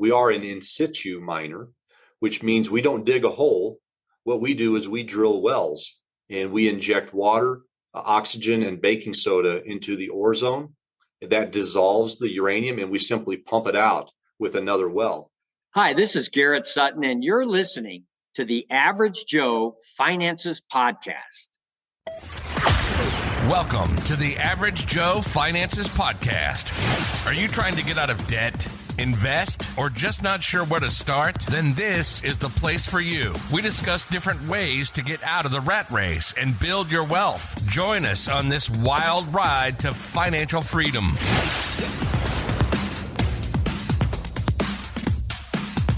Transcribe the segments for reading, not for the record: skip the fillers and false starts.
We are an in-situ miner, which means we don't dig a hole. What we do is we drill wells and we inject water, oxygen, and baking soda into the ore zone. That dissolves the uranium and we simply pump it out with another well. Hi, this is Garrett Sutton, and you're listening to the Average Joe Finances Podcast. Welcome to the Average Joe Finances Podcast. Are you trying to get out of debt, invest, or just not sure where to start? Then this is the place for you. We discuss different ways to get out of the rat race and build your wealth. Join us on this wild ride to financial freedom.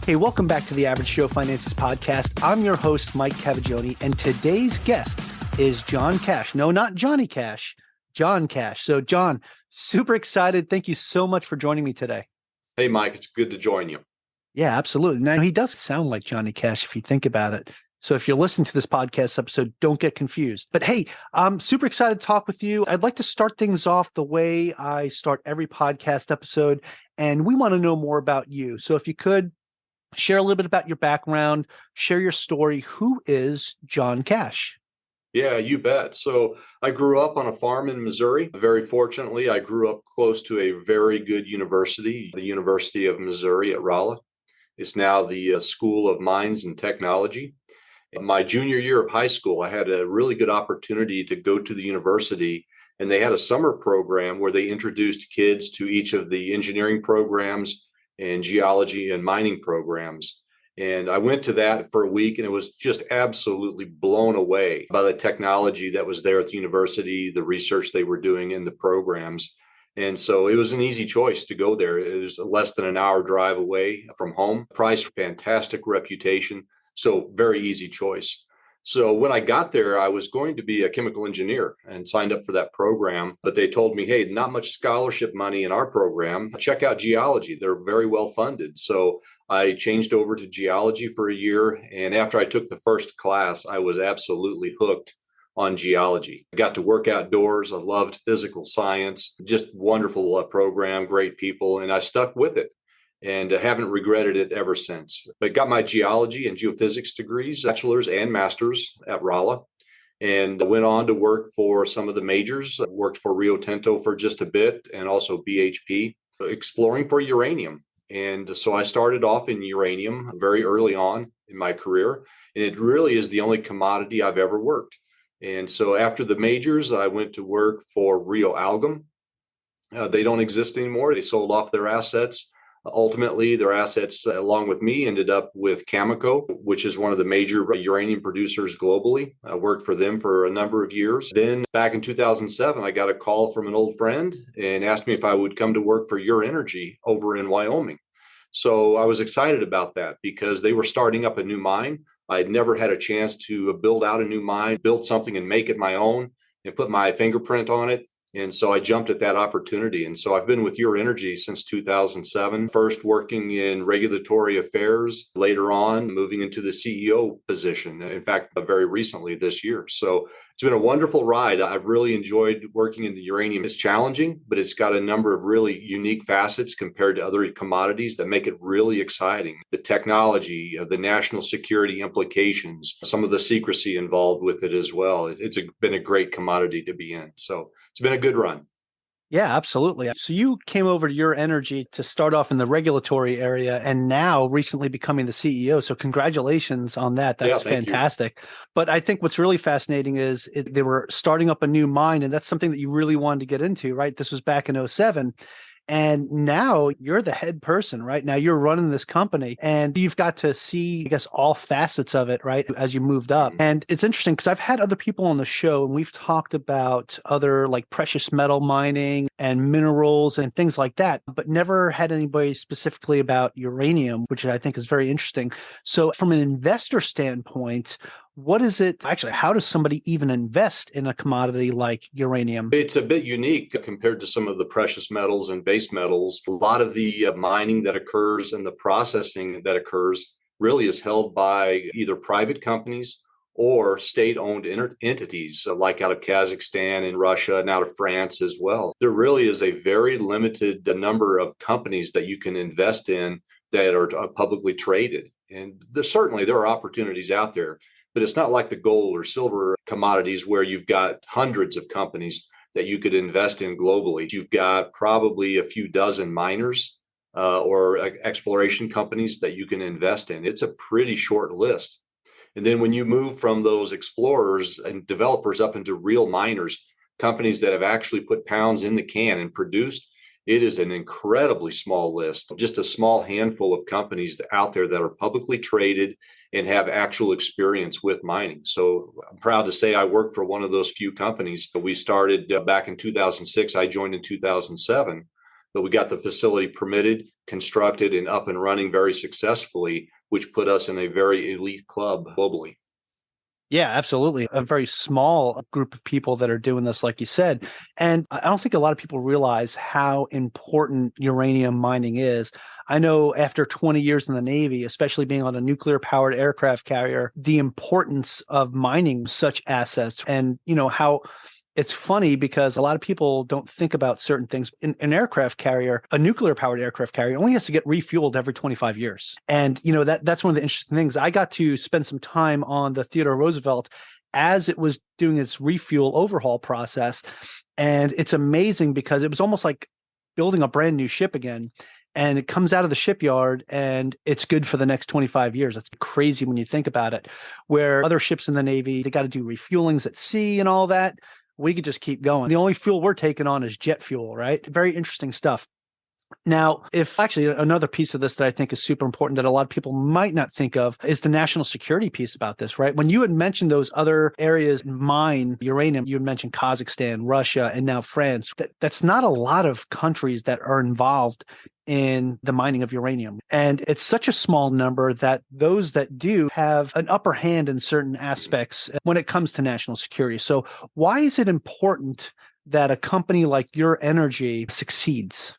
Hey, welcome back to the Average Joe Finances Podcast. I'm your host, Mike Cavaggioni, and today's guest is John Cash. No, not Johnny Cash, John Cash. So, John, super excited. Thank you so much for joining me today. Hey, Mike, it's good to join you. Yeah, absolutely. Now, he does sound like Johnny Cash if you think about it. So if you're listening to this podcast episode, don't get confused. But hey, I'm super excited to talk with you. I'd like to start things off the way I start every podcast episode, and we want to know more about you. So if you could, share a little bit about your background, share your story. Who is John Cash? Yeah, you bet. So I grew up on a farm in Missouri. Very fortunately, I grew up close to a very good university, the University of Missouri at Rolla. It's now the School of Mines and Technology. In my junior year of high school, I had a really good opportunity to go to the university, and they had a summer program where they introduced kids to each of the engineering programs and geology and mining programs. And I went to that for a week, and it was just absolutely blown away by the technology that was there at the university, the research they were doing in the programs. And so it was an easy choice to go there. It was less than an hour drive away from home. Price, fantastic reputation. So very easy choice. So when I got there, I was going to be a chemical engineer and signed up for that program. But they told me, hey, not much scholarship money in our program. Check out geology. They're very well funded. So I changed over to geology for a year. And after I took the first class, I was absolutely hooked on geology. I got to work outdoors. I loved physical science. Just wonderful program, great people. And I stuck with it. And haven't regretted it ever since. But got my geology and geophysics degrees, bachelor's and master's at Rolla, and went on to work for some of the majors. Worked for Rio Tinto for just a bit, and also BHP, exploring for uranium. And so I started off in uranium very early on in my career, and it really is the only commodity I've ever worked. And so after the majors, I went to work for Rio Algam. They don't exist anymore. They sold off their assets. Ultimately, their assets, along with me, ended up with Cameco, which is one of the major uranium producers globally. I worked for them for a number of years. Then back in 2007, I got a call from an old friend and asked me if I would come to work for Uranium over in Wyoming. So I was excited about that because they were starting up a new mine. I had never had a chance to build out a new mine, build something and make it my own and put my fingerprint on it. And so I jumped at that opportunity. And so I've been with Your Energy since 2007, first working in regulatory affairs, later on moving into the CEO position, in fact, very recently this year. So it's been a wonderful ride. I've really enjoyed working in the uranium. It's challenging, but it's got a number of really unique facets compared to other commodities that make it really exciting. The technology, the national security implications, some of the secrecy involved with it as well. It's been a great commodity to be in. So it's been a good run. Yeah, absolutely. So you came over to Your Energy to start off in the regulatory area and now recently becoming the CEO. So congratulations on that. That's fantastic. But I think what's really fascinating is they were starting up a new mine, and that's something that you really wanted to get into, right? This was back in 2007. And now you're the head person, right? Now you're running this company and you've got to see, I guess, all facets of it, right? As you moved up. And it's interesting because I've had other people on the show and we've talked about other like precious metal mining and minerals and things like that, but never had anybody specifically about uranium, which I think is very interesting. So from an investor standpoint, what is it actually? How does somebody even invest in a commodity like uranium? It's a bit unique compared to some of the precious metals and base metals. A lot of the mining that occurs and the processing that occurs really is held by either private companies or state-owned entities like out of Kazakhstan and Russia and out of France as well. There really is a very limited number of companies that you can invest in that are publicly traded. And there are opportunities out there, but it's not like the gold or silver commodities where you've got hundreds of companies that you could invest in globally. You've got probably a few dozen miners or exploration companies that you can invest in. It's a pretty short list. And then when you move from those explorers and developers up into real miners, companies that have actually put pounds in the can and produced, it is an incredibly small list, just a small handful of companies out there that are publicly traded and have actual experience with mining. So I'm proud to say I work for one of those few companies. We started back in 2006. I joined in 2007, but we got the facility permitted, constructed, and up and running very successfully, which put us in a very elite club globally. Yeah, absolutely. A very small group of people that are doing this, like you said. And I don't think a lot of people realize how important uranium mining is. I know after 20 years in the Navy, especially being on a nuclear-powered aircraft carrier, the importance of mining such assets and, how it's funny because a lot of people don't think about certain things. In an aircraft carrier, a nuclear-powered aircraft carrier only has to get refueled every 25 years. And, that's one of the interesting things. I got to spend some time on the Theodore Roosevelt as it was doing its refuel overhaul process. And it's amazing because it was almost like building a brand new ship again. And it comes out of the shipyard and it's good for the next 25 years. That's crazy when you think about it. Where other ships in the Navy, they got to do refuelings at sea and all that. We could just keep going. The only fuel we're taking on is jet fuel, right? Very interesting stuff. Now, another piece of this that I think is super important that a lot of people might not think of is the national security piece about this, right? When you had mentioned those other areas mine uranium, you had mentioned Kazakhstan, Russia, and now France. That's not a lot of countries that are involved in the mining of uranium. And it's such a small number that those that do have an upper hand in certain aspects when it comes to national security. So why is it important that a company like Ur-Energy succeeds?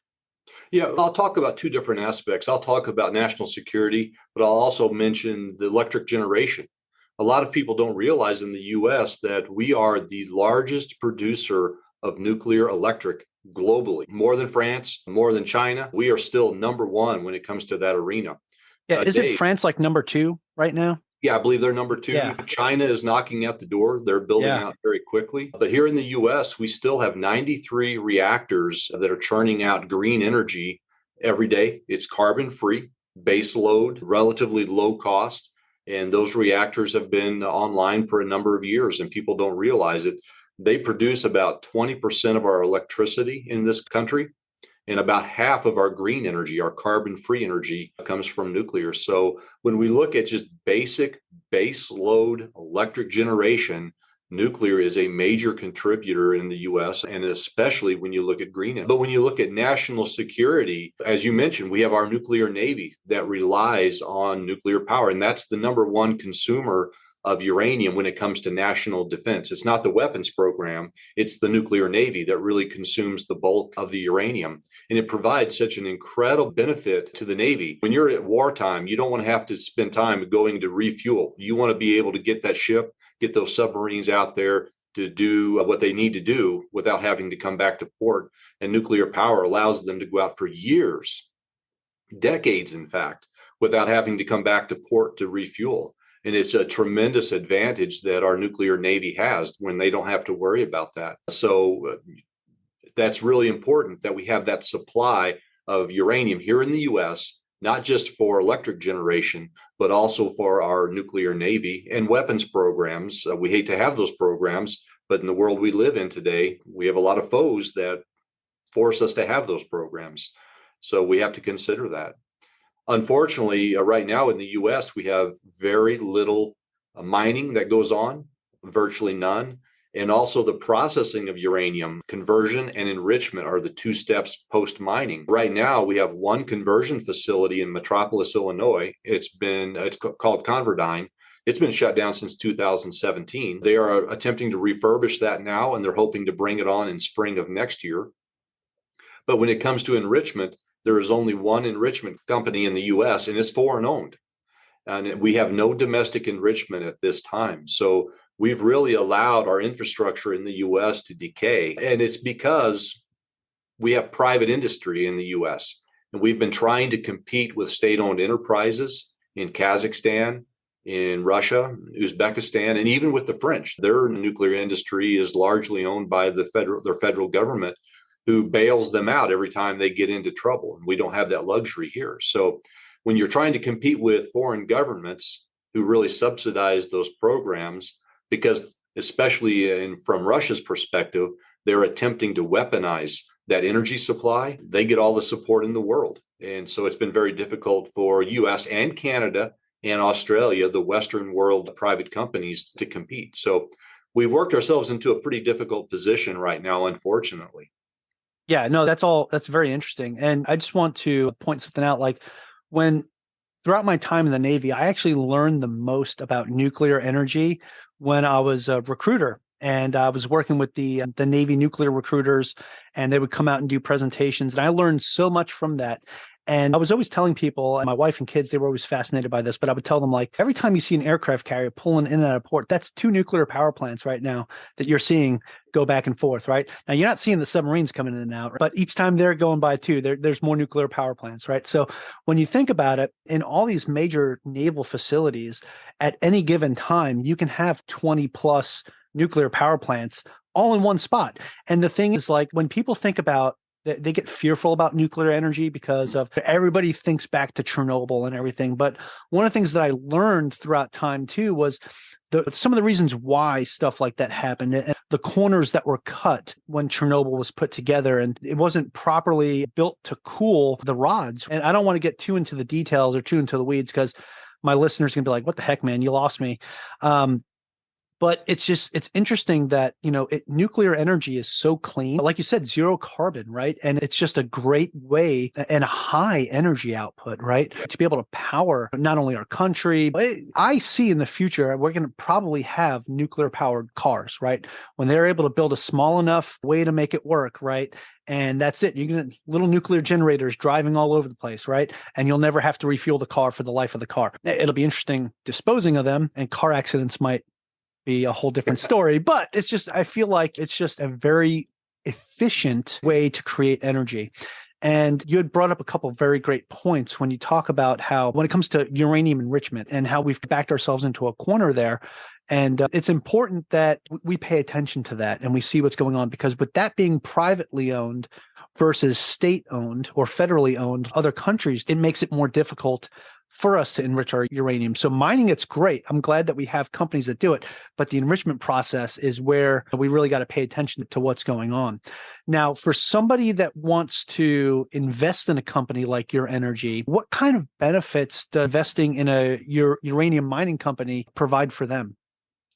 Yeah, I'll talk about two different aspects. I'll talk about national security, but I'll also mention the electric generation. A lot of people don't realize in the US that we are the largest producer of nuclear electric globally, more than France, more than China. We are still number one when it comes to that arena. Yeah, isn't France like number 2 right now? Yeah, I believe they're number 2. Yeah. China is knocking at the door. They're building out very quickly. But here in the US, we still have 93 reactors that are churning out green energy every day. It's carbon free, base load, relatively low cost. And those reactors have been online for a number of years and people don't realize it. They produce about 20% of our electricity in this country. And about half of our green energy, our carbon-free energy, comes from nuclear. So when we look at just basic base load electric generation, nuclear is a major contributor in the US, and especially when you look at green energy. But when you look at national security, as you mentioned, we have our nuclear navy that relies on nuclear power, and that's the number one consumer of uranium when it comes to national defense. It's not the weapons program, it's the nuclear navy that really consumes the bulk of the uranium. And it provides such an incredible benefit to the Navy. When you're at wartime, you don't want to have to spend time going to refuel. You want to be able to get that ship, get those submarines out there to do what they need to do without having to come back to port. And nuclear power allows them to go out for years, decades, in fact, without having to come back to port to refuel. And it's a tremendous advantage that our nuclear Navy has when they don't have to worry about that. So that's really important that we have that supply of uranium here in the US, not just for electric generation, but also for our nuclear Navy and weapons programs. We hate to have those programs, but in the world we live in today, we have a lot of foes that force us to have those programs. So we have to consider that. Unfortunately, right now in the US, we have very little mining that goes on, virtually none. And also the processing of uranium, conversion and enrichment are the two steps post-mining. Right now, we have one conversion facility in Metropolis, Illinois. It's called Converdyne. It's been shut down since 2017. They are attempting to refurbish that now, and they're hoping to bring it on in spring of next year. But when it comes to enrichment, there is only one enrichment company in the US, and it's foreign owned. And we have no domestic enrichment at this time. So we've really allowed our infrastructure in the US to decay. And it's because we have private industry in the US. And we've been trying to compete with state-owned enterprises in Kazakhstan, in Russia, Uzbekistan, and even with the French. Their nuclear industry is largely owned by their federal government, who bails them out every time they get into trouble. And we don't have that luxury here. So when you're trying to compete with foreign governments who really subsidize those programs, because especially from Russia's perspective, they're attempting to weaponize that energy supply, they get all the support in the world. And so it's been very difficult for US and Canada and Australia, the Western world private companies, to compete. So we've worked ourselves into a pretty difficult position right now, unfortunately. Yeah, no, that's very interesting. And I just want to point something out. Like throughout my time in the Navy, I actually learned the most about nuclear energy when I was a recruiter. And I was working with the Navy nuclear recruiters, and they would come out and do presentations. And I learned so much from that. And I was always telling people, and my wife and kids, they were always fascinated by this, but I would tell them, like, every time you see an aircraft carrier pulling in and out of port, that's 2 nuclear power plants right now that you're seeing go back and forth, right? Now, you're not seeing the submarines coming in and out, but each time they're going by too, there's more nuclear power plants, right? So when you think about it, in all these major naval facilities, at any given time, you can have 20 plus nuclear power plants all in one spot. And the thing is, like, when people think about, they get fearful about nuclear energy because of everybody thinks back to Chernobyl and everything. But one of the things that I learned throughout time too was some of the reasons why stuff like that happened, and the corners that were cut when Chernobyl was put together, and it wasn't properly built to cool the rods. And I don't want to get too into the details or too into the weeds, because my listeners are going to be like, what the heck, man, you lost me. But it's interesting that, nuclear energy is so clean. Like you said, 0 carbon, right? And it's just a great way and a high energy output, right? To be able to power not only our country, but I see in the future, we're going to probably have nuclear powered cars, right? When they're able to build a small enough way to make it work, right? And that's it. You're going to little nuclear generators driving all over the place, right? And you'll never have to refuel the car for the life of the car. It'll be interesting disposing of them, and car accidents might be a whole different story, but I feel like it's just a very efficient way to create energy. And you had brought up a couple of very great points when you talk about how, when it comes to uranium enrichment and how we've backed ourselves into a corner there. And it's important that we pay attention to that and we see what's going on, because with that being privately owned versus state owned or federally owned other countries, it makes it more difficult for us to enrich our uranium. So mining, it's great. I'm glad that we have companies that do it, but the enrichment process is where we really got to pay attention to what's going on. Now, for somebody that wants to invest in a company like Ur-Energy, what kind of benefits does investing in a uranium mining company provide for them?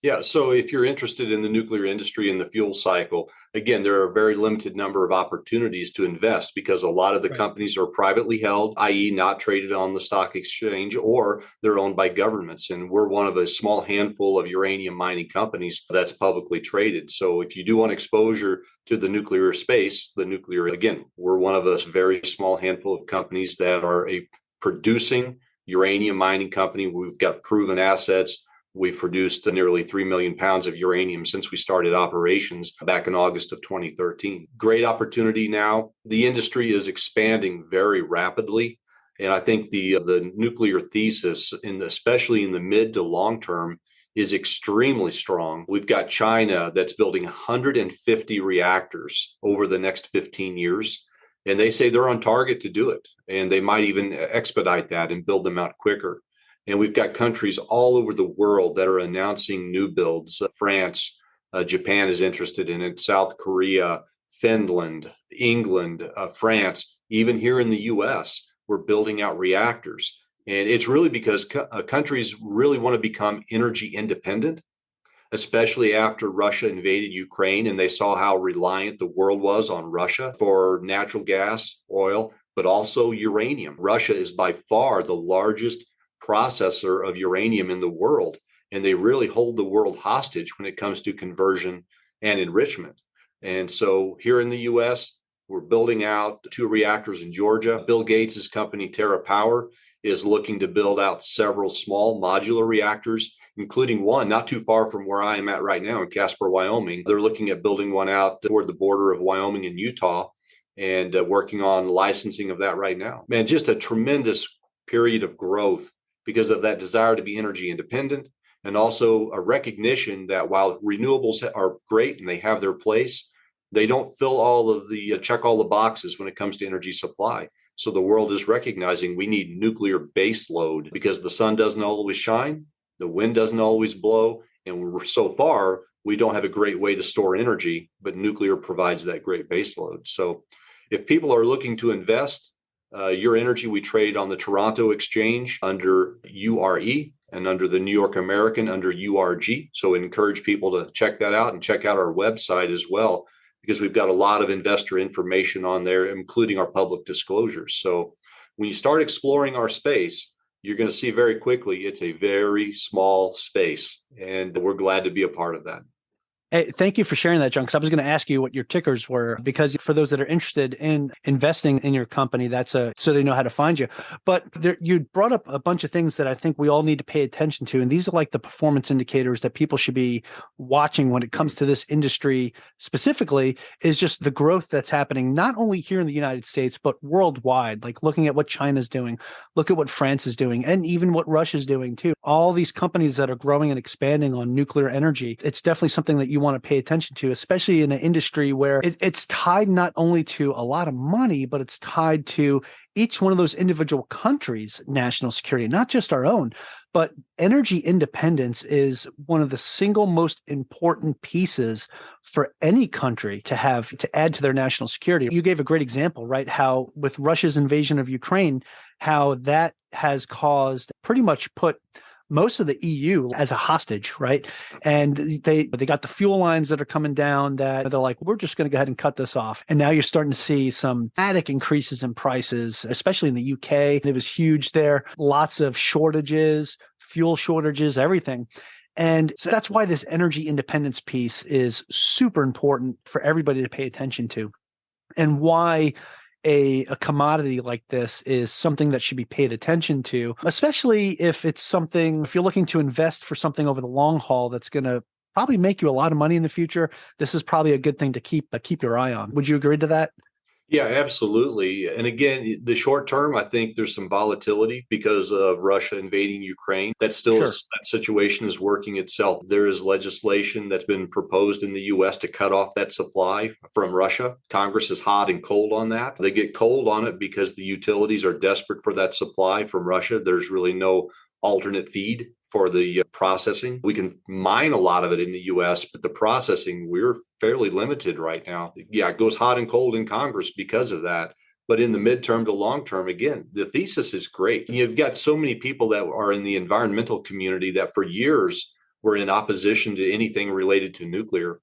Yeah, so if you're interested in the nuclear industry and the fuel cycle, again, there are a very limited number of opportunities to invest, because a lot of the companies are privately held, i.e. not traded on the stock exchange, or they're owned by governments. And we're one of a small handful of uranium mining companies that's publicly traded. So if you do want exposure to the nuclear space, again, we're one of a very small handful of companies that are a producing uranium mining company. We've got proven assets. We've produced nearly 3 million pounds of uranium since we started operations back in August of 2013. Great opportunity now. The industry is expanding very rapidly. And I think the nuclear thesis, especially in the mid to long term, is extremely strong. We've got China that's building 150 reactors over the next 15 years. And they say they're on target to do it. And they might even expedite that and build them out quicker. And we've got countries all over the world that are announcing new builds. France, Japan is interested in it, South Korea, Finland, England, France, even here in the US, we're building out reactors. And it's really because countries really want to become energy independent, especially after Russia invaded Ukraine and they saw how reliant the world was on Russia for natural gas, oil, but also uranium. Russia is by far the largest processor of uranium in the world, and they really hold the world hostage when it comes to conversion and enrichment. And so here in the US, we're building out 2 reactors in Georgia. Bill Gates's company TerraPower is looking to build out several small modular reactors, including one not too far from where I am at right now in Casper, Wyoming. They're looking at building one out toward the border of Wyoming and Utah. and working on licensing of that right now. Man, just a tremendous period of growth because of that desire to be energy independent, and also a recognition that while renewables are great and they have their place, they don't check all the boxes when it comes to energy supply. So the world is recognizing we need nuclear base load because the sun doesn't always shine, the wind doesn't always blow, and so far we don't have a great way to store energy, but nuclear provides that great base load. So if people are looking to invest, Your Energy, we trade on the Toronto Exchange under URE and under the New York American under URG. So I encourage people to check that out and check out our website as well, because we've got a lot of investor information on there, including our public disclosures. So when you start exploring our space, you're going to see very quickly it's a very small space, and we're glad to be a part of that. Hey, thank you for sharing that, John, because I was going to ask you what your tickers were, because for those that are interested in investing in your company, so they know how to find you. But you brought up a bunch of things that I think we all need to pay attention to. And these are like the performance indicators that people should be watching when it comes to this industry specifically, is just the growth that's happening, not only here in the United States, but worldwide, like looking at what China's doing, look at what France is doing, and even what Russia's doing too. All these companies that are growing and expanding on nuclear energy, it's definitely something that you want to pay attention to, especially in an industry where it's tied not only to a lot of money, but it's tied to each one of those individual countries' national security, not just our own. But energy independence is one of the single most important pieces for any country to have to add to their national security. You gave a great example, right? How with Russia's invasion of Ukraine, how that has pretty much put most of the EU as a hostage, right? And they got the fuel lines that are coming down that they're like, we're just going to go ahead and cut this off. And now you're starting to see some dramatic increases in prices, especially in the UK. It was huge there. Lots of shortages, fuel shortages, everything. And so that's why this energy independence piece is super important for everybody to pay attention to, and why a commodity like this is something that should be paid attention to, especially if you're looking to invest for something over the long haul that's going to probably make you a lot of money in the future. This is probably a good thing to keep your eye on. Would you agree to that? Yeah, absolutely. And again, the short term, I think there's some volatility because of Russia invading Ukraine. That situation is working itself. There is legislation that's been proposed in the U.S. to cut off that supply from Russia. Congress is hot and cold on that. They get cold on it because the utilities are desperate for that supply from Russia. There's really no alternate feed for the processing. We can mine a lot of it in the U.S., but the processing, we're fairly limited right now. Yeah, it goes hot and cold in Congress because of that. But in the midterm to long term, again, the thesis is great. You've got so many people that are in the environmental community that for years were in opposition to anything related to nuclear,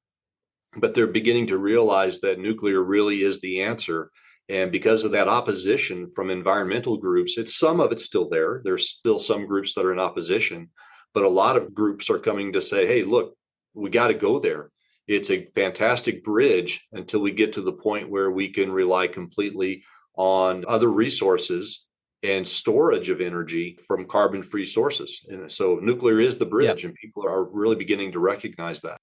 but they're beginning to realize that nuclear really is the answer. And because of that opposition from environmental groups, some of it's still there. There's still some groups that are in opposition, but a lot of groups are coming to say, hey, look, we got to go there. It's a fantastic bridge until we get to the point where we can rely completely on other resources and storage of energy from carbon-free sources. And so nuclear is the bridge, and people are really beginning to recognize that.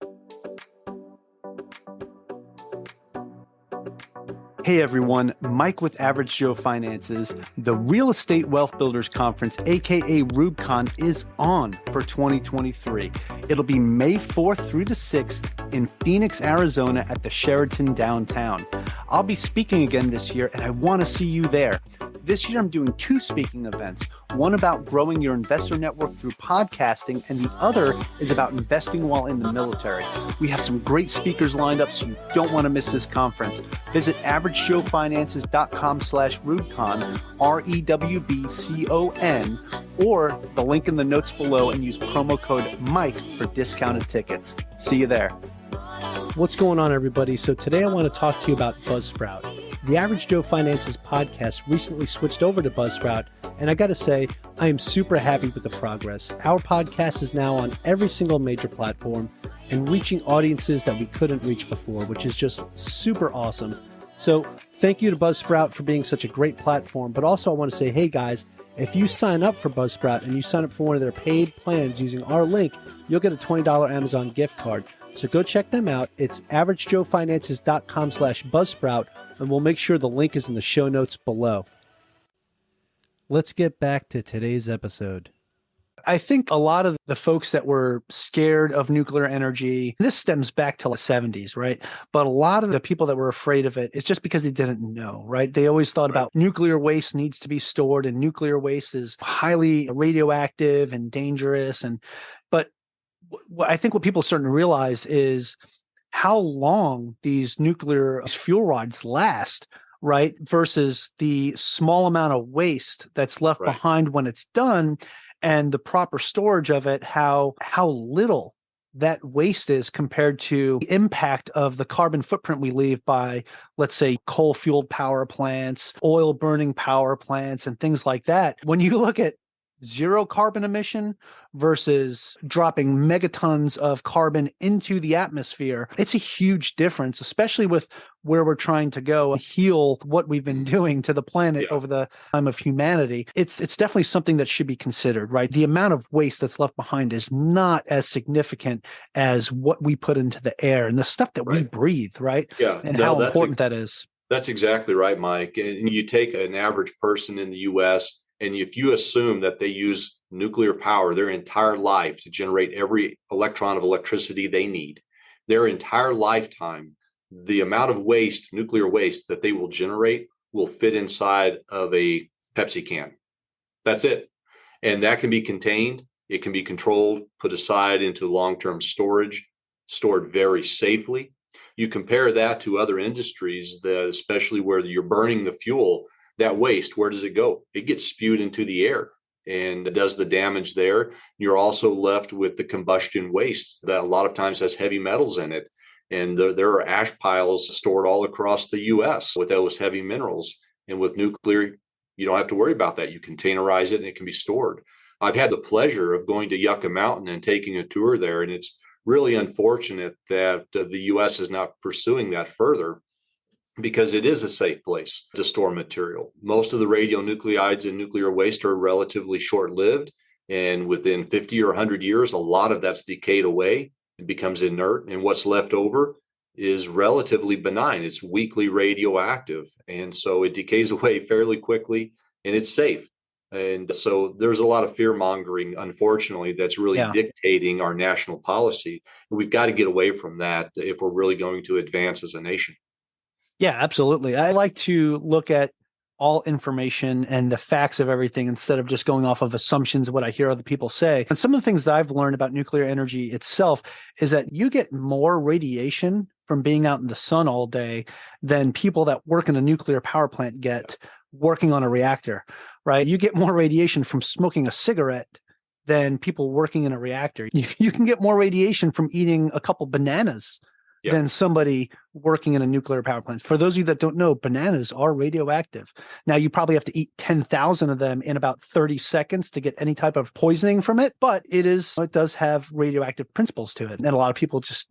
Hey everyone, Mike with Average Joe Finances. The Real Estate Wealth Builders Conference, aka RubeCon, is on for 2023. It'll be May 4th through the 6th in Phoenix, Arizona at the Sheraton downtown. I'll be speaking again this year, and I want to see you there. This year I'm doing 2 speaking events, one about growing your investor network through podcasting, and the other is about investing while in the military. We have some great speakers lined up, so you don't want to miss this conference. Visit averagejoefinances.com/RubeCon, REWBCON, or the link in the notes below, and use promo code Mike for discounted tickets. See you there. What's going on, everybody? So today I want to talk to you about Buzzsprout. The Average Joe Finances podcast recently switched over to Buzzsprout, and I got to say, I am super happy with the progress. Our podcast is now on every single major platform and reaching audiences that we couldn't reach before, which is just super awesome. So thank you to Buzzsprout for being such a great platform, but also I want to say, hey guys, if you sign up for Buzzsprout and you sign up for one of their paid plans using our link, you'll get a $20 Amazon gift card. So go check them out. It's averagejoefinances.com/buzzsprout, and we'll make sure the link is in the show notes below. Let's get back to today's episode. I think a lot of the folks that were scared of nuclear energy, this stems back to the 70s, right? But a lot of the people that were afraid of it, it's just because they didn't know, right? They always thought about nuclear waste needs to be stored and nuclear waste is highly radioactive and dangerous. But I think what people are starting to realize is how long these nuclear fuel rods last, right? Versus the small amount of waste that's left behind when it's done. And the proper storage of it, how little that waste is compared to the impact of the carbon footprint we leave by, let's say, coal-fueled power plants, oil-burning power plants, and things like that. When you look at zero carbon emission versus dropping megatons of carbon into the atmosphere, it's a huge difference, especially with where we're trying to go and heal what we've been doing to the planet over the time of humanity. It's definitely something that should be considered, right? The amount of waste that's left behind is not as significant as what we put into the air and the stuff that we breathe, right? Yeah. And how important that is. That's exactly right, Mike. And you take an average person in the U.S., and if you assume that they use nuclear power their entire life to generate every electron of electricity they need, their entire lifetime, the amount of waste, nuclear waste that they will generate will fit inside of a Pepsi can. That's it. And that can be contained. It can be controlled, put aside into long-term storage, stored very safely. You compare that to other industries, especially where you're burning the fuel, that waste, where does it go? It gets spewed into the air and it does the damage there. You're also left with the combustion waste that a lot of times has heavy metals in it. And there are ash piles stored all across the U.S. with those heavy minerals. And with nuclear, you don't have to worry about that. You containerize it and it can be stored. I've had the pleasure of going to Yucca Mountain and taking a tour there. And it's really unfortunate that the U.S. is not pursuing that further, because it is a safe place to store material. Most of the radionuclides in nuclear waste are relatively short-lived, and within 50 or 100 years, a lot of that's decayed away and becomes inert, and what's left over is relatively benign. It's weakly radioactive, and so it decays away fairly quickly, and it's safe. And so there's a lot of fear-mongering, unfortunately, that's really dictating our national policy. And we've got to get away from that if we're really going to advance as a nation. Yeah, absolutely. I like to look at all information and the facts of everything instead of just going off of assumptions of what I hear other people say. And some of the things that I've learned about nuclear energy itself is that you get more radiation from being out in the sun all day than people that work in a nuclear power plant get working on a reactor, right? You get more radiation from smoking a cigarette than people working in a reactor. You can get more radiation from eating a couple bananas than somebody working in a nuclear power plant. For those of you that don't know, bananas are radioactive. Now, you probably have to eat 10,000 of them in about 30 seconds to get any type of poisoning from it, but it does have radioactive principles to it. And a lot of people just,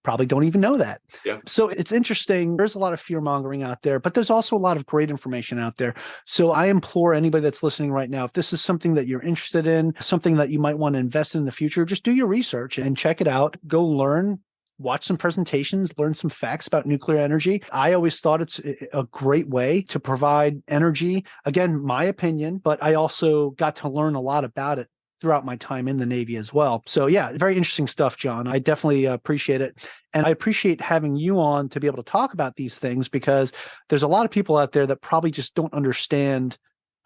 probably don't even know that. Yeah. So it's interesting. There's a lot of fear mongering out there, but there's also a lot of great information out there. So I implore anybody that's listening right now, if this is something that you're interested in, something that you might want to invest in the future, just do your research and check it out. Go learn. Watch some presentations, learn some facts about nuclear energy. I always thought it's a great way to provide energy. Again, my opinion, but I also got to learn a lot about it throughout my time in the Navy as well. So yeah, very interesting stuff, John. I definitely appreciate it. And I appreciate having you on to be able to talk about these things, because there's a lot of people out there that probably just don't understand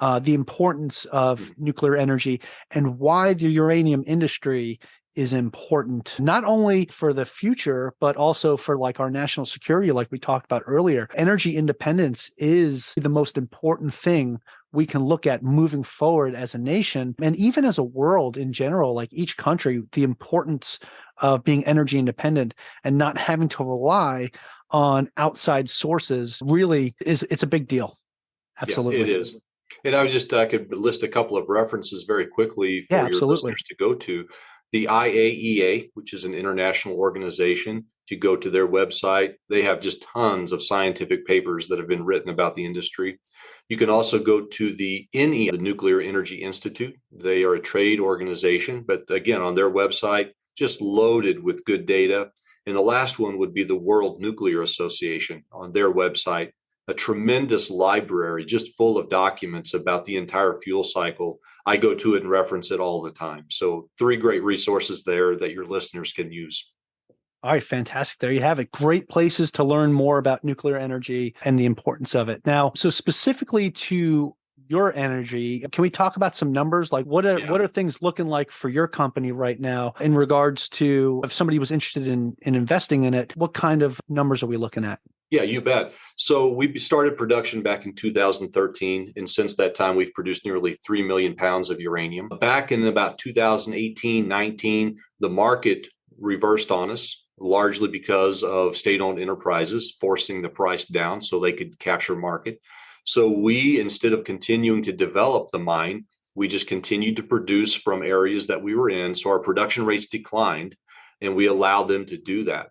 the importance of nuclear energy and why the uranium industry is important, not only for the future, but also for like our national security, like we talked about earlier. Energy independence is the most important thing we can look at moving forward as a nation, and even as a world in general, like each country, the importance of being energy independent and not having to rely on outside sources really it's a big deal. Absolutely. Yeah, it is. And I could list a couple of references very quickly for your listeners to go to. The IAEA, which is an international organization, if you go to their website, they have just tons of scientific papers that have been written about the industry. You can also go to the NE, the Nuclear Energy Institute. They are a trade organization, but again, on their website, just loaded with good data. And the last one would be the World Nuclear Association on their website, a tremendous library just full of documents about the entire fuel cycle. I go to it and reference it all the time. So 3 great resources there that your listeners can use. All right, fantastic. There you have it. Great places to learn more about nuclear energy and the importance of it. Now, so specifically to your energy, can we talk about some numbers? Like what are things looking like for your company right now in regards to if somebody was interested in investing in it, what kind of numbers are we looking at? Yeah, you bet. So we started production back in 2013. And since that time, we've produced nearly 3 million pounds of uranium. Back in about 2018, 19, the market reversed on us, largely because of state-owned enterprises forcing the price down so they could capture market. So we, instead of continuing to develop the mine, we just continued to produce from areas that we were in. So our production rates declined, and we allowed them to do that.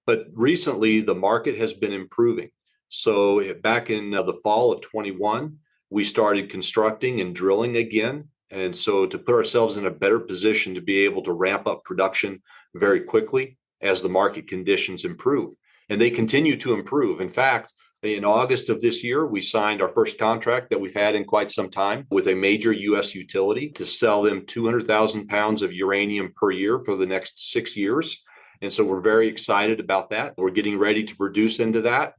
But recently, the market has been improving. So back in the fall of 21, we started constructing and drilling again. And so to put ourselves in a better position to be able to ramp up production very quickly as the market conditions improve. And they continue to improve. In fact, in August of this year, we signed our first contract that we've had in quite some time with a major U.S. utility to sell them 200,000 pounds of uranium per year for the next 6 years. And so we're very excited about that. We're getting ready to produce into that,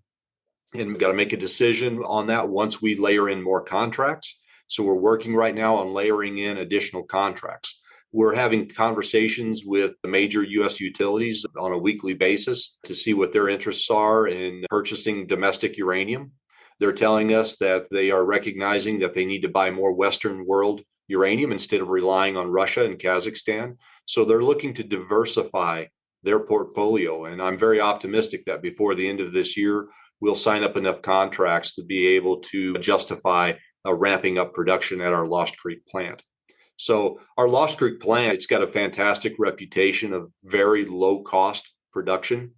and we've got to make a decision on that once we layer in more contracts. So we're working right now on layering in additional contracts. We're having conversations with the major U.S. utilities on a weekly basis to see what their interests are in purchasing domestic uranium. They're telling us that they are recognizing that they need to buy more Western world uranium instead of relying on Russia and Kazakhstan. So they're looking to diversify their portfolio. And I'm very optimistic that before the end of this year, we'll sign up enough contracts to be able to justify ramping up production at our Lost Creek plant. So our Lost Creek plant, it's got a fantastic reputation of very low cost production.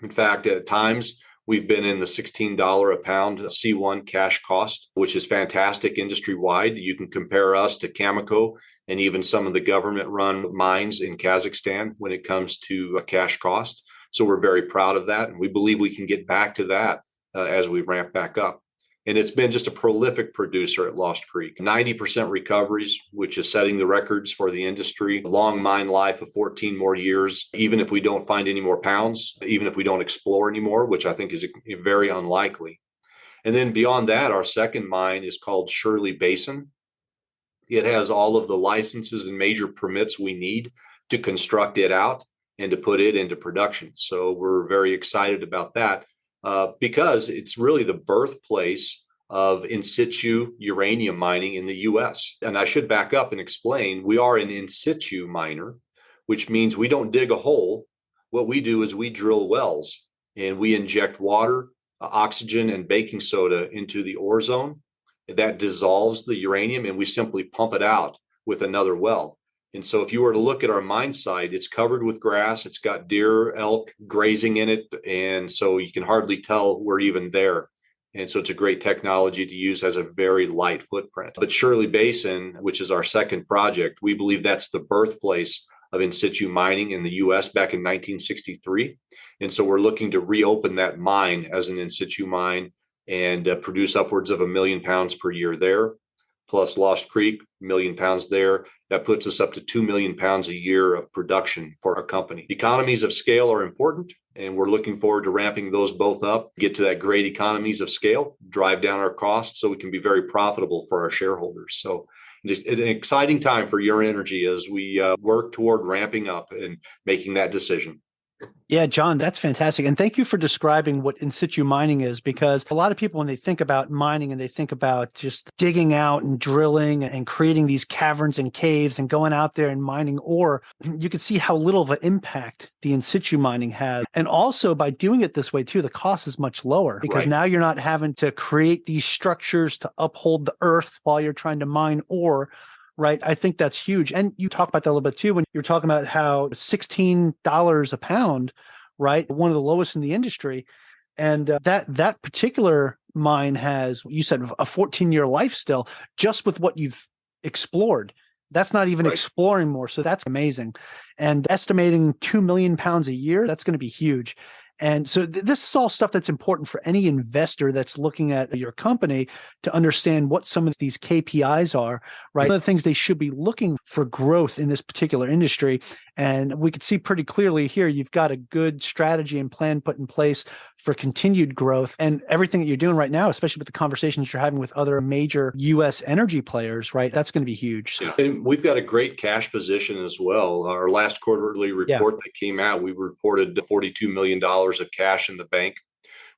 In fact, at times we've been in the $16 a pound C1 cash cost, which is fantastic industry wide. You can compare us to Cameco and even some of the government run mines in Kazakhstan when it comes to a cash cost. So we're very proud of that. And we believe we can get back to that as we ramp back up. And it's been just a prolific producer at Lost Creek. 90% recoveries, which is setting the records for the industry. Long mine life of 14 more years, even if we don't find any more pounds, even if we don't explore anymore, which I think is very unlikely. And then beyond that, our second mine is called Shirley Basin. It has all of the licenses and major permits we need to construct it out and to put it into production. So we're very excited about that. Because it's really the birthplace of in-situ uranium mining in the U.S. And I should back up and explain, we are an in-situ miner, which means we don't dig a hole. What we do is we drill wells and we inject water, oxygen, and baking soda into the ore zone. That dissolves the uranium and we simply pump it out with another well. And so if you were to look at our mine site, it's covered with grass. It's got deer, elk grazing in it. And so you can hardly tell we're even there. And so it's a great technology to use, has a very light footprint. But Shirley Basin, which is our second project, we believe that's the birthplace of in-situ mining in the U.S. back in 1963. And so we're looking to reopen that mine as an in-situ mine and produce upwards of 1 million pounds per year there. Plus Lost Creek, 1 million pounds there. That puts us up to 2 million pounds a year of production for our company. Economies of scale are important, and we're looking forward to ramping those both up, get to that great economies of scale, drive down our costs so we can be very profitable for our shareholders. So it's an exciting time for Your Energy as we work toward ramping up and making that decision. Yeah, John, that's fantastic. And thank you for describing what in-situ mining is, because a lot of people, when they think about mining and they think about just digging out and drilling and creating these caverns and caves and going out there and mining ore, you can see how little of an impact the in-situ mining has. And also by doing it this way too, the cost is much lower because now you're not having to create these structures to uphold the earth while you're trying to mine ore. Right. I think that's huge. And you talk about that a little bit too, when you're talking about how $16 a pound, right? One of the lowest in the industry. And that particular mine has, you said, a 14-year life still, just with what you've explored. That's not even exploring more. So that's amazing. And estimating 2 million pounds a year, that's going to be huge. And so this is all stuff that's important for any investor that's looking at your company to understand what some of these KPIs are, right? One of the things they should be looking for growth in this particular industry. And we could see pretty clearly here, you've got a good strategy and plan put in place for continued growth, and everything that you're doing right now, especially with the conversations you're having with other major U.S. energy players, right? That's going to be huge. Yeah. And we've got a great cash position as well. Our last quarterly report that came out, we reported $42 million of cash in the bank.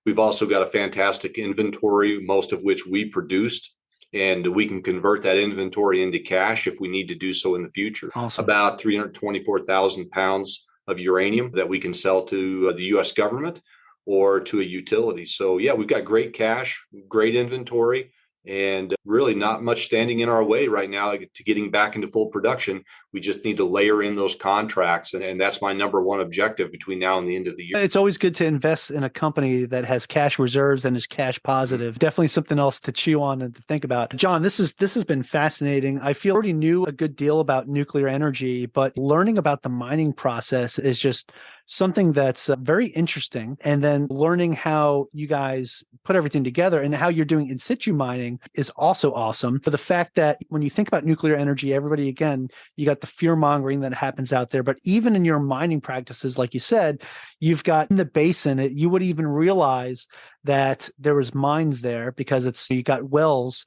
We've also got a fantastic inventory, most of which we produced, and we can convert that inventory into cash if we need to do so in the future. Awesome. About 324,000 pounds of uranium that we can sell to the U.S. government or to a utility. So yeah, we've got great cash, great inventory, and really not much standing in our way right now to getting back into full production. We just need to layer in those contracts. And that's my number one objective between now and the end of the year. It's always good to invest in a company that has cash reserves and is cash positive. Mm-hmm. Definitely something else to chew on and to think about. John, this has been fascinating. I feel I already knew a good deal about nuclear energy, but learning about the mining process is just something that's very interesting. And then learning how you guys put everything together and how you're doing in situ mining is also awesome. For the fact that when you think about nuclear energy, everybody, again, you got the fear mongering that happens out there. But even in your mining practices, like you said, you've got in the basin, you would even realize that there was mines there because you got wells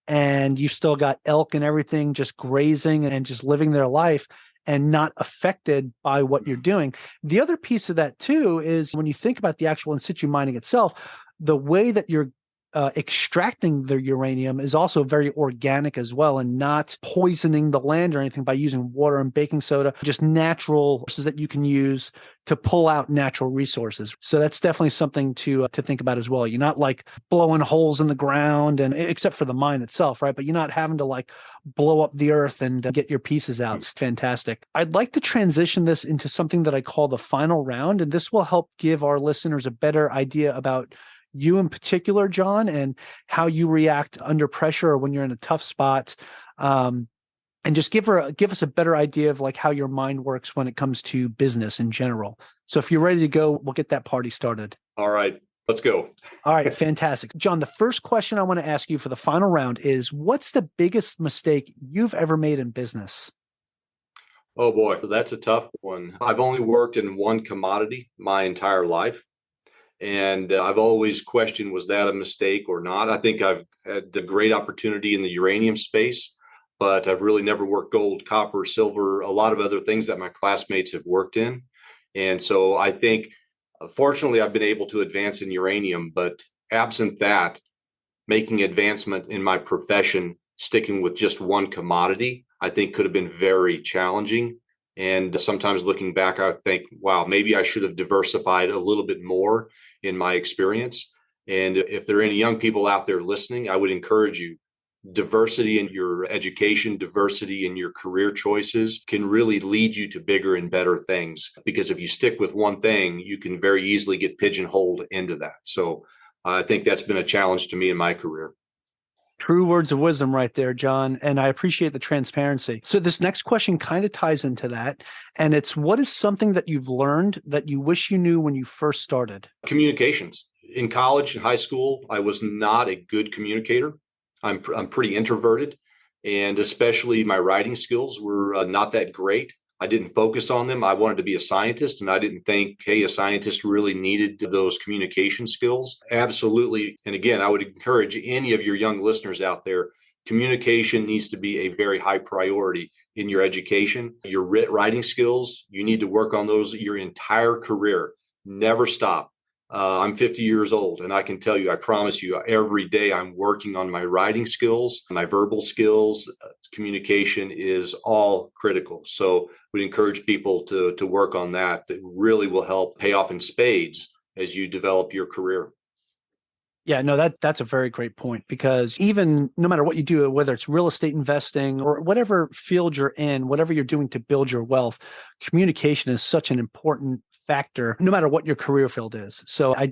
and you've still got elk and everything just grazing and just living their life and not affected by what you're doing. The other piece of that too is when you think about the actual in situ mining itself, the way that you're extracting the uranium is also very organic as well, and not poisoning the land or anything by using water and baking soda, just natural sources that you can use to pull out natural resources. So that's definitely something to think about as well. You're not like blowing holes in the ground, and except for the mine itself, right? But you're not having to like blow up the earth and get your pieces out. It's fantastic. I'd like to transition this into something that I call the final round, and this will help give our listeners a better idea about you in particular, John, and how you react under pressure or when you're in a tough spot, and just give us a better idea of like how your mind works when it comes to business in general. So if you're ready to go, we'll get that party started. All right, let's go. All right, fantastic. John, the first question I want to ask you for the final round is, what's the biggest mistake you've ever made in business? Oh boy, that's a tough one. I've only worked in one commodity my entire life. And I've always questioned, was that a mistake or not? I think I've had a great opportunity in the uranium space, but I've really never worked gold, copper, silver, a lot of other things that my classmates have worked in. And so I think, fortunately, I've been able to advance in uranium, but absent that, making advancement in my profession, sticking with just one commodity, I think could have been very challenging. And sometimes looking back, I think, wow, maybe I should have diversified a little bit more in my experience. And if there are any young people out there listening, I would encourage you, diversity in your education, diversity in your career choices can really lead you to bigger and better things. Because if you stick with one thing, you can very easily get pigeonholed into that. So I think that's been a challenge to me in my career. True words of wisdom right there, John. And I appreciate the transparency. So this next question kind of ties into that. And it's, what is something that you've learned that you wish you knew when you first started? Communications. In college and high school, I was not a good communicator. I'm pretty introverted, and especially my writing skills were not that great. I didn't focus on them. I wanted to be a scientist, and I didn't think, hey, a scientist really needed those communication skills. Absolutely. And again, I would encourage any of your young listeners out there, communication needs to be a very high priority in your education. Your writing skills, you need to work on those your entire career. Never stop. I'm 50 years old, and I can tell you, I promise you, every day I'm working on my writing skills, my verbal skills. Communication is all critical. So we'd encourage people to work on that. That really will help pay off in spades as you develop your career. Yeah, no, that's a very great point, because even no matter what you do, whether it's real estate investing or whatever field you're in, whatever you're doing to build your wealth, communication is such an important factor, no matter what your career field is. So I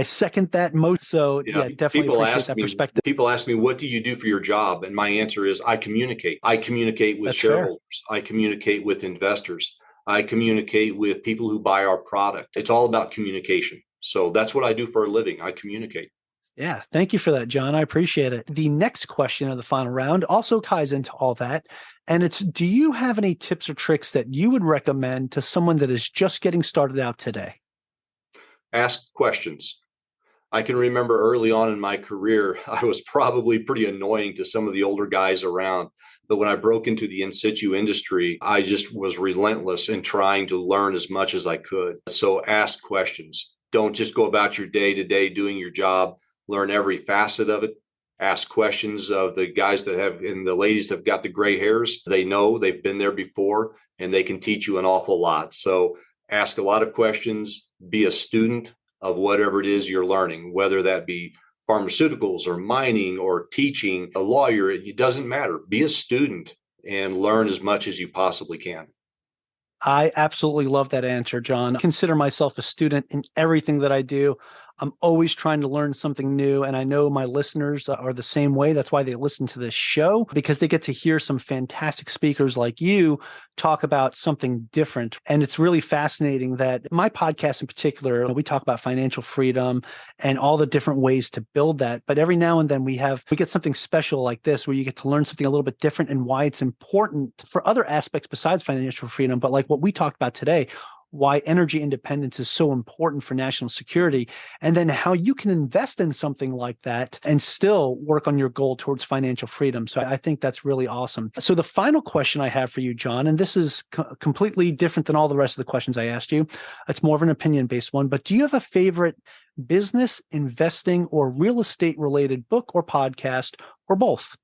second that most. So yeah, definitely appreciate that perspective. People ask me, what do you do for your job? And my answer is I communicate. I communicate with shareholders. Fair. I communicate with investors. I communicate with people who buy our product. It's all about communication. So that's what I do for a living. I communicate. Yeah, thank you for that, John. I appreciate it. The next question of the final round also ties into all that. And it's, do you have any tips or tricks that you would recommend to someone that is just getting started out today? Ask questions. I can remember early on in my career, I was probably pretty annoying to some of the older guys around. But when I broke into the in-situ industry, I just was relentless in trying to learn as much as I could. So ask questions. Don't just go about your day to day doing your job. Learn every facet of it. Ask questions of the guys that have, and the ladies that have got the gray hairs. They know, they've been there before, and they can teach you an awful lot. So ask a lot of questions. Be a student of whatever it is you're learning, whether that be pharmaceuticals or mining or teaching, a lawyer. It doesn't matter. Be a student and learn as much as you possibly can. I absolutely love that answer, John. I consider myself a student in everything that I do. I'm always trying to learn something new. And I know my listeners are the same way. That's why they listen to this show, because they get to hear some fantastic speakers like you talk about something different. And it's really fascinating that my podcast in particular, we talk about financial freedom and all the different ways to build that. But every now and then we get something special like this, where you get to learn something a little bit different and why it's important for other aspects besides financial freedom. But like what we talked about today, why energy independence is so important for national security, and then how you can invest in something like that and still work on your goal towards financial freedom. So I think that's really awesome. So the final question I have for you, John, and this is completely different than all the rest of the questions I asked you. It's more of an opinion-based one, but do you have a favorite business, investing, or real estate related book or podcast, or both?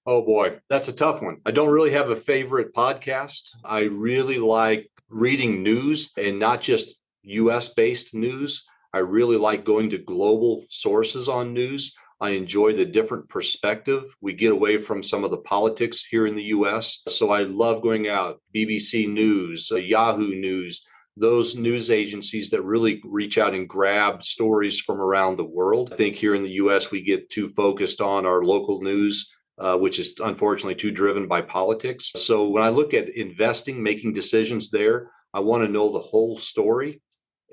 Oh boy, that's a tough one. I don't really have a favorite podcast. I really like reading news, and not just US based news. I really like going to global sources on news. I enjoy the different perspective. We get away from some of the politics here in the US. So I love going out, BBC News, Yahoo News, those news agencies that really reach out and grab stories from around the world. I think here in the US, we get too focused on our local news, which is unfortunately too driven by politics. So when I look at investing, making decisions there, I want to know the whole story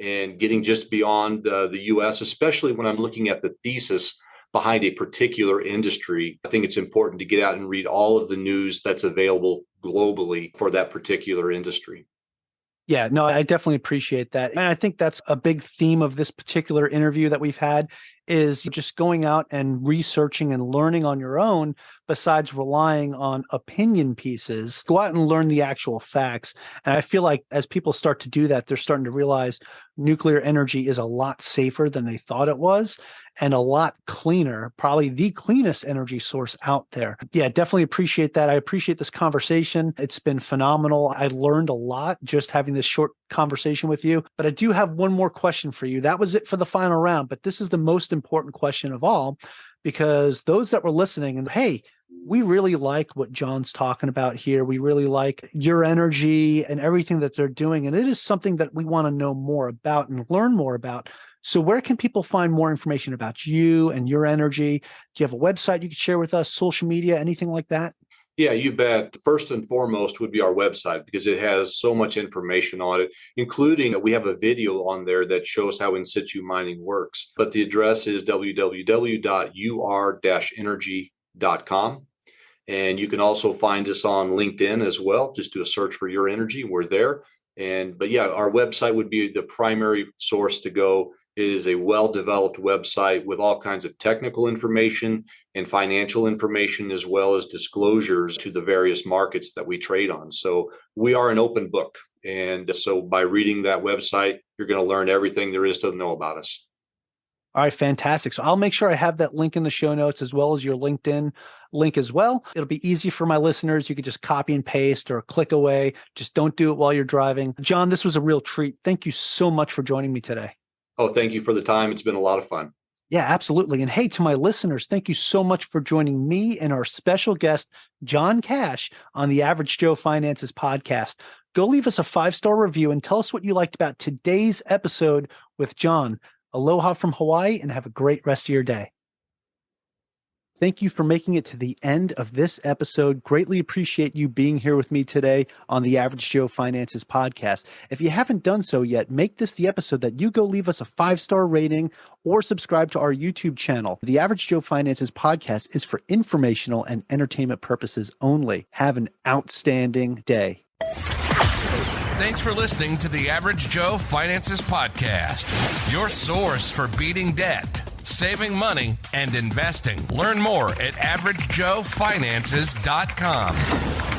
and getting just beyond the US, especially when I'm looking at the thesis behind a particular industry. I think it's important to get out and read all of the news that's available globally for that particular industry. Yeah, no, I definitely appreciate that. And I think that's a big theme of this particular interview that we've had, is just going out and researching and learning on your own, besides relying on opinion pieces. Go out and learn the actual facts. And I feel like as people start to do that, they're starting to realize nuclear energy is a lot safer than they thought it was, and a lot cleaner, probably the cleanest energy source out there. Yeah, definitely appreciate that. I appreciate this conversation. It's been phenomenal. I learned a lot just having this short conversation with you. But I do have one more question for you. That was it for the final round, but this is the most important question of all, because those that were listening and, hey, we really like what John's talking about here. We really like your energy and everything that they're doing. And it is something that we want to know more about and learn more about. So where can people find more information about you and your energy? Do you have a website you could share with us, social media, anything like that? Yeah, you bet. First and foremost would be our website, because it has so much information on it, including we have a video on there that shows how in situ mining works. But the address is www.ur-energy.com. And you can also find us on LinkedIn as well. Just do a search for Your Energy. We're there. But yeah, our website would be the primary source to go. It is a well-developed website with all kinds of technical information and financial information, as well as disclosures to the various markets that we trade on. So we are an open book. And so by reading that website, you're going to learn everything there is to know about us. All right, fantastic. So I'll make sure I have that link in the show notes, as well as your LinkedIn link as well. It'll be easy for my listeners. You could just copy and paste or click away. Just don't do it while you're driving. John, this was a real treat. Thank you so much for joining me today. Oh, thank you for the time. It's been a lot of fun. Yeah, absolutely. And hey, to my listeners, thank you so much for joining me and our special guest, John Cash, on the Average Joe Finances podcast. Go leave us a 5-star review and tell us what you liked about today's episode with John. Aloha from Hawaii, and have a great rest of your day. Thank you for making it to the end of this episode. Greatly appreciate you being here with me today on the Average Joe Finances podcast. If you haven't done so yet, make this the episode that you go leave us a 5-star rating or subscribe to our YouTube channel. The Average Joe Finances podcast is for informational and entertainment purposes only. Have an outstanding day. Thanks for listening to the Average Joe Finances podcast, your source for beating debt, saving money, and investing. Learn more at averagejoefinances.com.